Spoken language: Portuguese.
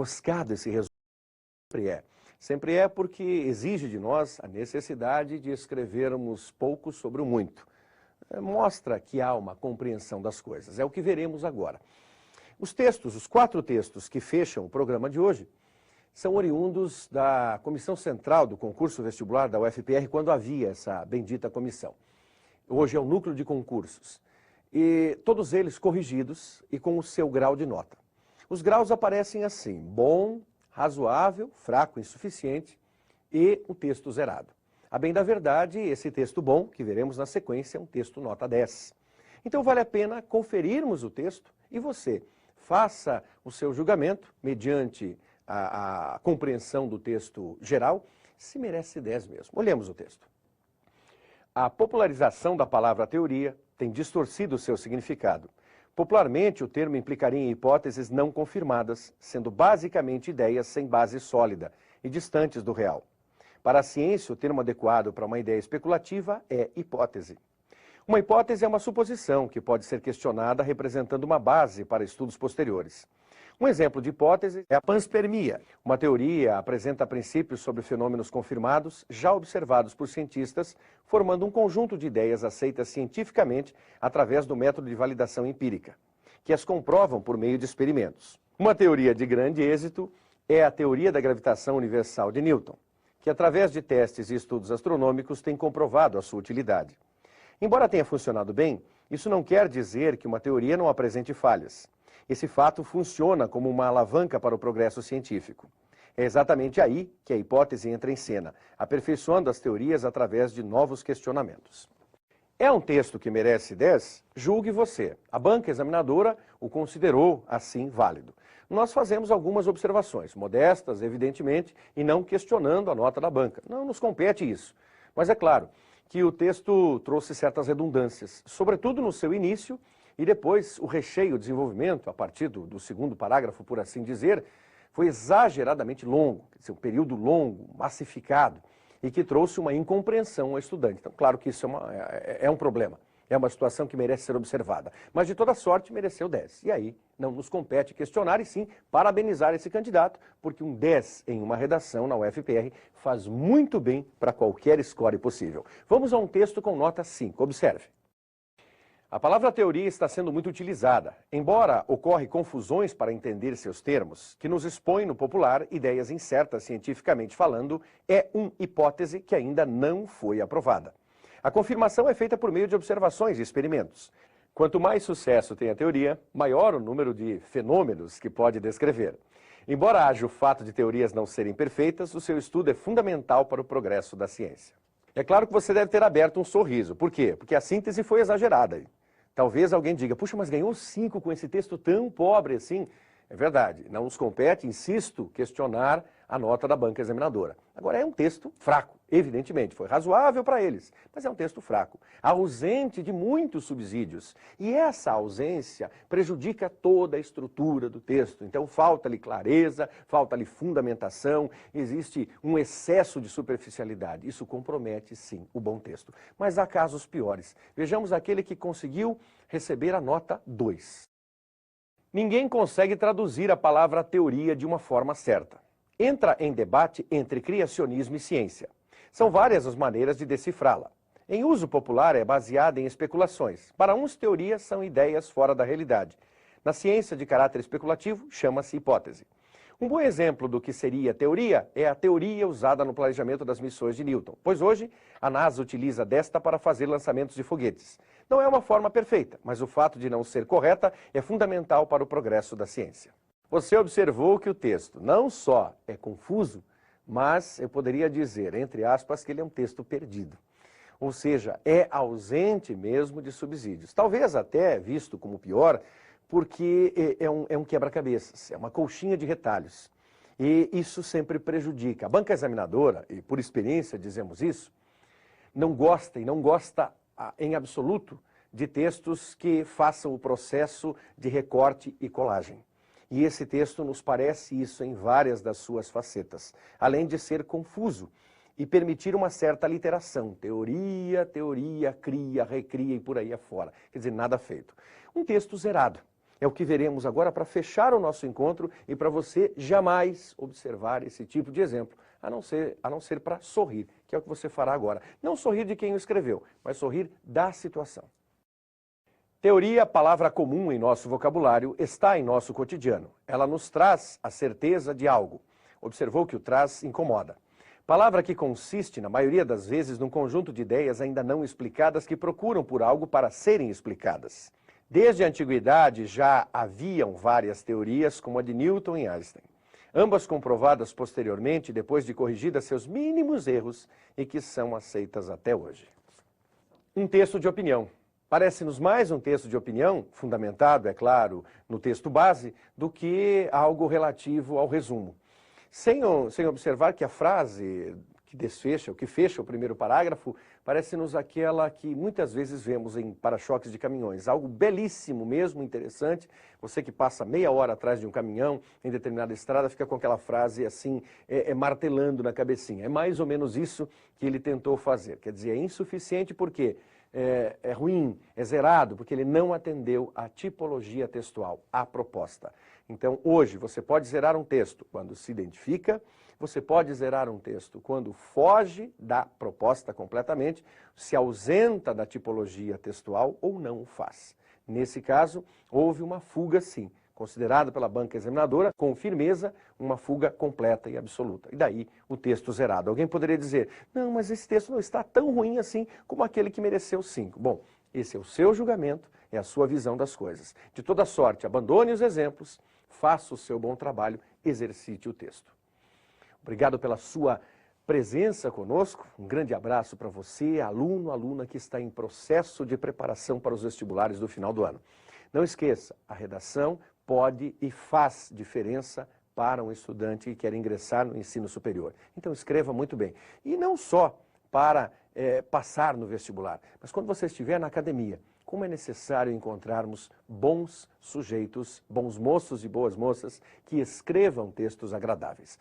enroscado esse resumo. Sempre é. Sempre é porque exige de nós a necessidade de escrevermos pouco sobre o muito. Mostra que há uma compreensão das coisas. É o que veremos agora. Os textos, os 4 textos que fecham o programa de hoje, são oriundos da Comissão Central do Concurso Vestibular da UFPR, quando havia essa bendita comissão. Hoje é o Núcleo de Concursos. E todos eles corrigidos e com o seu grau de nota. Os graus aparecem assim: bom, razoável, fraco, insuficiente e o texto zerado. A bem da verdade, esse texto bom, que veremos na sequência, é um texto nota 10. Então vale a pena conferirmos o texto e você faça o seu julgamento, mediante a compreensão do texto geral, se merece 10 mesmo. Olhemos o texto. A popularização da palavra teoria tem distorcido o seu significado. Popularmente, o termo implicaria em hipóteses não confirmadas, sendo basicamente ideias sem base sólida e distantes do real. Para a ciência, o termo adequado para uma ideia especulativa é hipótese. Uma hipótese é uma suposição que pode ser questionada representando uma base para estudos posteriores. Um exemplo de hipótese é a panspermia. Uma teoria apresenta princípios sobre fenômenos confirmados, já observados por cientistas, formando um conjunto de ideias aceitas cientificamente através do método de validação empírica, que as comprovam por meio de experimentos. Uma teoria de grande êxito é a teoria da gravitação universal de Newton, que através de testes e estudos astronômicos tem comprovado a sua utilidade. Embora tenha funcionado bem, isso não quer dizer que uma teoria não apresente falhas. Esse fato funciona como uma alavanca para o progresso científico. É exatamente aí que a hipótese entra em cena, aperfeiçoando as teorias através de novos questionamentos. É um texto que merece 10? Julgue você. A banca examinadora o considerou assim válido. Nós fazemos algumas observações, modestas, evidentemente, e não questionando a nota da banca. Não nos compete isso. Mas é claro que o texto trouxe certas redundâncias, sobretudo no seu início, e depois o recheio, o desenvolvimento, a partir do segundo parágrafo, por assim dizer, foi exageradamente longo, quer dizer, um período longo, massificado, e que trouxe uma incompreensão ao estudante. Então, claro que isso é um problema, é uma situação que merece ser observada. Mas, de toda sorte, mereceu 10. E aí, não nos compete questionar, e sim parabenizar esse candidato, porque um 10 em uma redação na UFPR faz muito bem para qualquer score possível. Vamos a um texto com nota 5. Observe. A palavra teoria está sendo muito utilizada, embora ocorre confusões para entender seus termos, que nos expõe no popular ideias incertas cientificamente falando, é uma hipótese que ainda não foi aprovada. A confirmação é feita por meio de observações e experimentos. Quanto mais sucesso tem a teoria, maior o número de fenômenos que pode descrever. Embora haja o fato de teorias não serem perfeitas, o seu estudo é fundamental para o progresso da ciência. É claro que você deve ter aberto um sorriso. Por quê? Porque a síntese foi exagerada. Talvez alguém diga, puxa, mas ganhou 5 com esse texto tão pobre assim. É verdade, não nos compete, insisto, questionar a nota da banca examinadora. Agora, é um texto fraco, evidentemente, foi razoável para eles, mas é um texto fraco, ausente de muitos subsídios. E essa ausência prejudica toda a estrutura do texto. Então, falta-lhe clareza, falta-lhe fundamentação, existe um excesso de superficialidade. Isso compromete, sim, o bom texto. Mas há casos piores. Vejamos aquele que conseguiu receber a nota 2. Ninguém consegue traduzir a palavra teoria de uma forma certa. Entra em debate entre criacionismo e ciência. São várias as maneiras de decifrá-la. Em uso popular é baseada em especulações. Para uns, teorias são ideias fora da realidade. Na ciência de caráter especulativo, chama-se hipótese. Um bom exemplo do que seria teoria é a teoria usada no planejamento das missões de Newton, pois hoje a NASA utiliza desta para fazer lançamentos de foguetes. Não é uma forma perfeita, mas o fato de não ser correta é fundamental para o progresso da ciência. Você observou que o texto não só é confuso, mas eu poderia dizer, entre aspas, que ele é um texto perdido. Ou seja, é ausente mesmo de subsídios. Talvez até visto como pior, porque é um quebra-cabeças, é uma colchinha de retalhos. E isso sempre prejudica. A banca examinadora, e por experiência dizemos isso, não gosta e não gosta em absoluto de textos que façam o processo de recorte e colagem. E esse texto nos parece isso em várias das suas facetas, além de ser confuso e permitir uma certa literação. Teoria, teoria, cria, recria e por aí afora. Quer dizer, nada feito. Um texto zerado. É o que veremos agora para fechar o nosso encontro e para você jamais observar esse tipo de exemplo, a não ser para sorrir, que é o que você fará agora. Não sorrir de quem o escreveu, mas sorrir da situação. Teoria, palavra comum em nosso vocabulário, está em nosso cotidiano. Ela nos traz a certeza de algo. Observou que o traz incomoda. Palavra que consiste, na maioria das vezes, num conjunto de ideias ainda não explicadas que procuram por algo para serem explicadas. Desde a antiguidade já haviam várias teorias, como a de Newton e Einstein. Ambas comprovadas posteriormente, depois de corrigidas seus mínimos erros, e que são aceitas até hoje. Um texto de opinião. Parece-nos mais um texto de opinião, fundamentado, é claro, no texto base, do que algo relativo ao resumo. Sem observar que a frase que desfecha, o que fecha o primeiro parágrafo, parece-nos aquela que muitas vezes vemos em para-choques de caminhões. Algo belíssimo mesmo, interessante. Você que passa meia hora atrás de um caminhão em determinada estrada, fica com aquela frase assim, martelando na cabecinha. É mais ou menos isso que ele tentou fazer. Quer dizer, é insuficiente porque é ruim, é zerado, porque ele não atendeu à tipologia textual, à proposta. Então, hoje, você pode zerar um texto quando se identifica, você pode zerar um texto quando foge da proposta completamente, se ausenta da tipologia textual ou não o faz. Nesse caso, houve uma fuga, sim, considerada pela banca examinadora, com firmeza, uma fuga completa e absoluta. E daí o texto zerado. Alguém poderia dizer, não, mas esse texto não está tão ruim assim como aquele que mereceu 5. Bom, esse é o seu julgamento, é a sua visão das coisas. De toda sorte, abandone os exemplos, faça o seu bom trabalho, exercite o texto. Obrigado pela sua presença conosco. Um grande abraço para você, aluno, aluna que está em processo de preparação para os vestibulares do final do ano. Não esqueça, a redação pode e faz diferença para um estudante que quer ingressar no ensino superior. Então escreva muito bem. E não só para passar no vestibular, mas quando você estiver na academia, como é necessário encontrarmos bons sujeitos, bons moços e boas moças que escrevam textos agradáveis.